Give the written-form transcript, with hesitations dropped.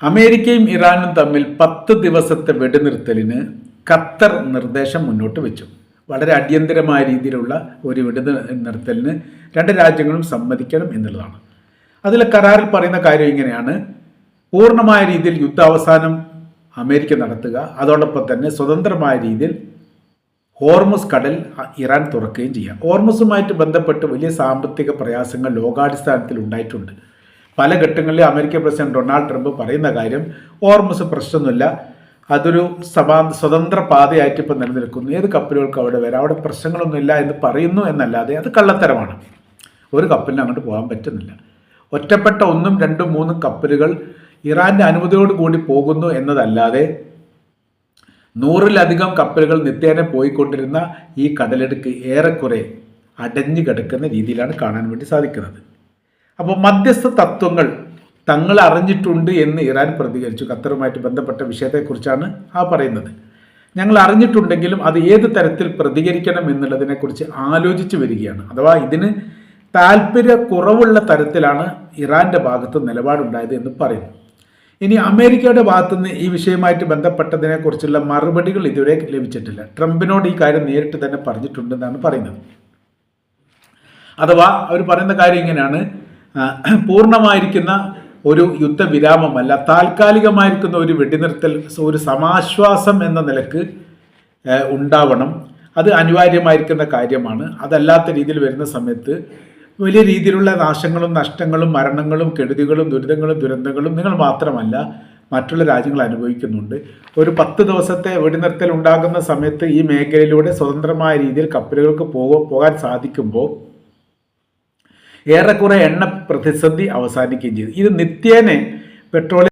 അമേരിക്കയും ഇറാനും തമ്മിൽ 10 ദിവസത്തെ വെടിനിർത്തലിന് ഖത്തർ നിർദ്ദേശം മുന്നോട്ട് വെച്ചു. വളരെ അടിയന്തരമായ രീതിയിലുള്ള ഒരു വെടിനിർത്തലിന് രണ്ട് രാജ്യങ്ങളും സമ്മതിക്കണം എന്നുള്ളതാണ്. അതിലെ കരാറിൽ പറയുന്ന കാര്യം ഇങ്ങനെയാണ്: പൂർണ്ണമായ രീതിയിൽ യുദ്ധാവസാനം അമേരിക്ക നടത്തുക, അതോടൊപ്പം തന്നെ സ്വതന്ത്രമായ രീതിയിൽ ഹോർമുസ് കടൽ ഇറാൻ തുറക്കുകയും ചെയ്യാം. ഹോർമുസുമായിട്ട് ബന്ധപ്പെട്ട് വലിയ സാമ്പത്തിക പ്രയാസങ്ങൾ ലോകാടിസ്ഥാനത്തിൽ ഉണ്ടായിട്ടുണ്ട്. പല ഘട്ടങ്ങളിലും അമേരിക്കൻ പ്രസിഡന്റ് ഡൊണാൾഡ് ട്രംപ് പറയുന്ന കാര്യം ഹോർമുസ് പ്രശ്നമൊന്നുമില്ല, അതൊരു സ്വതന്ത്ര പാതയായിട്ട് ഇപ്പോൾ നിലനിൽക്കുന്നു, ഏത് കപ്പലുകൾക്ക് അവിടെ വരാം, അവിടെ പ്രശ്നങ്ങളൊന്നുമില്ല എന്ന് പറയുന്നു എന്നല്ലാതെ അത് കള്ളത്തരമാണ്. ഒരു കപ്പലിന് അങ്ങോട്ട് പോകാൻ പറ്റുന്നില്ല. ഒറ്റപ്പെട്ട 1, 2, 3 കപ്പലുകൾ ഇറാൻ്റെ അനുമതിയോടുകൂടി പോകുന്നു എന്നതല്ലാതെ 100-ലധികം കപ്പലുകൾ നിത്യേന പോയിക്കൊണ്ടിരുന്ന ഈ കടലെടുക്ക് ഏറെക്കുറെ അടഞ്ഞു കിടക്കുന്ന രീതിയിലാണ് കാണാൻ വേണ്ടി സാധിക്കുന്നത്. അപ്പോൾ മധ്യസ്ഥ തത്വങ്ങൾ തങ്ങൾ അറിഞ്ഞിട്ടുണ്ട് എന്ന് ഇറാൻ പ്രതികരിച്ചു. ഖത്തറുമായിട്ട് ബന്ധപ്പെട്ട വിഷയത്തെക്കുറിച്ചാണ് പറയുന്നത്. ഞങ്ങൾ അറിഞ്ഞിട്ടുണ്ടെങ്കിലും അത് ഏത് തരത്തിൽ പ്രതികരിക്കണം എന്നുള്ളതിനെക്കുറിച്ച് ആലോചിച്ച് വരികയാണ്. അഥവാ ഇതിന് താല്പര്യക്കുറവുള്ള തരത്തിലാണ് ഇറാൻ്റെ ഭാഗത്ത് നിലപാടുണ്ടായത് എന്ന് പറയുന്നു. ഇനി അമേരിക്കയുടെ ഭാഗത്തുനിന്ന് ഈ വിഷയവുമായിട്ട് ബന്ധപ്പെട്ടതിനെക്കുറിച്ചുള്ള മറുപടികൾ ഇതുവരെ ലഭിച്ചിട്ടില്ല. ട്രംപിനോട് ഈ കാര്യം നേരിട്ട് തന്നെ പറഞ്ഞിട്ടുണ്ടെന്നാണ് പറയുന്നത്. അഥവാ അവർ പറയുന്ന കാര്യം ഇങ്ങനെയാണ്: പൂർണ്ണമായിരിക്കുന്ന ഒരു യുദ്ധവിരാമമല്ല, താൽക്കാലികമായിരിക്കുന്ന ഒരു വെടിനിർത്തൽ ഒരു സമാശ്വാസം എന്ന നിലക്ക് ഉണ്ടാവണം. അത് അനിവാര്യമായിരിക്കുന്ന കാര്യമാണ്. അതല്ലാത്ത രീതിയിൽ വരുന്ന സമയത്ത് വലിയ രീതിയിലുള്ള നാശങ്ങളും നഷ്ടങ്ങളും മരണങ്ങളും കെടുതികളും ദുരന്തങ്ങളും നിങ്ങൾ മാത്രമല്ല മറ്റുള്ള രാജ്യങ്ങൾ അനുഭവിക്കുന്നുണ്ട്. ഒരു 10 ദിവസത്തെ വെടിനിർത്തൽ ഉണ്ടാകുന്ന സമയത്ത് ഈ മേഖലയിലൂടെ സ്വതന്ത്രമായ രീതിയിൽ കപ്പലുകൾക്ക് പോകാൻ സാധിക്കുമ്പോൾ ഏറെക്കുറെ എണ്ണ പ്രതിസന്ധി അവസാനിക്കുകയും ചെയ്തു. ഇത് നിത്യേന പെട്രോളിയം